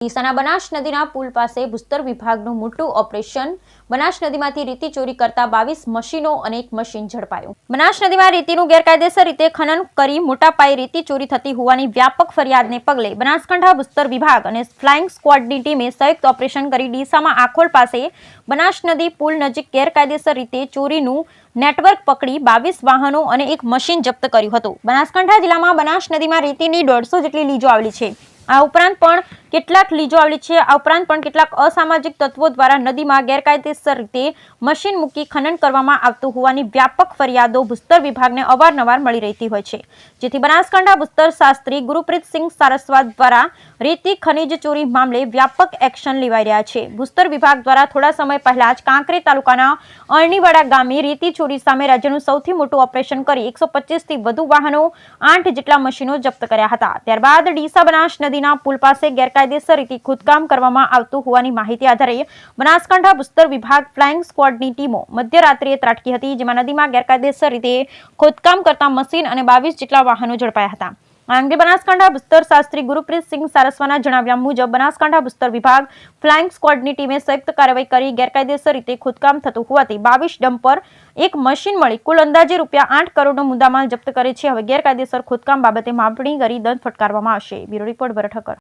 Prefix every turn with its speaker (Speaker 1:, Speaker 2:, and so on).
Speaker 1: ડીસાના બનાસ નદીના પુલ પાસે ભૂસ્તર વિભાગનું મોટું ઓપરેશન. બનાસ નદીમાંથી રેતી ચોરી કરતા 22 મશીનો અને એક મશીન ઝડપાયું. બનાસ નદીમાં રેતીનું ગેરકાયદેસર રીતે ખનન કરી મોટા પાયે રેતી ચોરી થતી હોવાની વ્યાપક ફરિયાદને પગલે બનાસકાંઠા ભૂસ્તર વિભાગ અને ફ્લાઇંગ સ્ક્વોડની ટીમે સંયુક્ત ઓપરેશન કરી ડીસામાં આખોલ પાસે બનાસ નદી પુલ નજીક ગેરકાયદેસર રીતે ચોરીનું નેટવર્ક પકડી 22 વાહનો અને એક મશીન જપ્ત કર્યું હતું. બનાસકાંઠા જિલ્લામાં બનાસ નદીમાં રેતીની 150 જેટલી લીજો આવેલી છે. આ ઉપરાંત પણ કેટલાક લીજો આવેલી છે. આ ઉપરાંત પણ કેટલાક અસામાજિક તત્વો દ્વારા નદીમાં ગેરકાયદેસર રીતે મશીન મૂકી ખનન કરવામાં આવતું હોવાની વ્યાપક ફરિયાદો ભૂસ્તર વિભાગને અવારનવાર મળી રહેતી હોય છે, જેથી બનાસકાંઠા ભૂસ્તર શાસ્ત્રી ગુરુપ્રીતસિંહ સારસ્વત દ્વારા રેતી ખનીજ ચોરી મામલે વ્યાપક એક્શન લેવાઈ રહ્યા છે. ભૂસ્તર વિભાગ દ્વારા થોડા સમય પહેલા જ કાંકરેજ તાલુકાના અરણીવાડા ગામે રેતી ચોરી સામે રાજ્યનું સૌથી મોટું ઓપરેશન કરી 125 થી વધુ વાહનો, 8 જેટલા મશીનો જપ્ત કર્યા હતા. ત્યારબાદ ડીસા બનાસ નદીના પુલ પાસે ગેરકાયદેસર રીતે ખોદકામ કરવામાં આવતું હોવાની માહિતી આધારે બનાસકાંઠા ભૂસ્તર વિભાગ ફ્લાઇંગ સ્ક્વોડની ટીમો મધ્યરાત્રિએ ત્રાટકી હતી, જેમાં નદીમાં ગેરકાયદેસર રીતે ખોદકામ કરતા મશીન અને 22 જેટલા વાહનો ઝડપાયા હતા. આ અંગે બનાસકાંઠા ભૂસ્તર શાસ્ત્રી ગુરુપ્રીતસિંહ સારસ્વતના જણાવ્યા મુજબ બનાસકાંઠા ભૂસ્તર વિભાગ ફ્લાઇંગ સ્ક્વોડની ટીમે સંયુક્ત કાર્યવાહી કરી ગેરકાયદેસર રીતે ખોદકામ થતું હોવાથી 22 ડમ્પર, એક મશીન મળી કુલ અંદાજે ₹8 કરોડનો મુદ્દામાલ જપ્ત કરે છે. હવે ગેરકાયદેસર ખોદકામ બાબતે માપણી કરી દંડ ફટકારવામાં આવશે. બ્યુરો રિપોર્ટ ભરત ઠક્કર.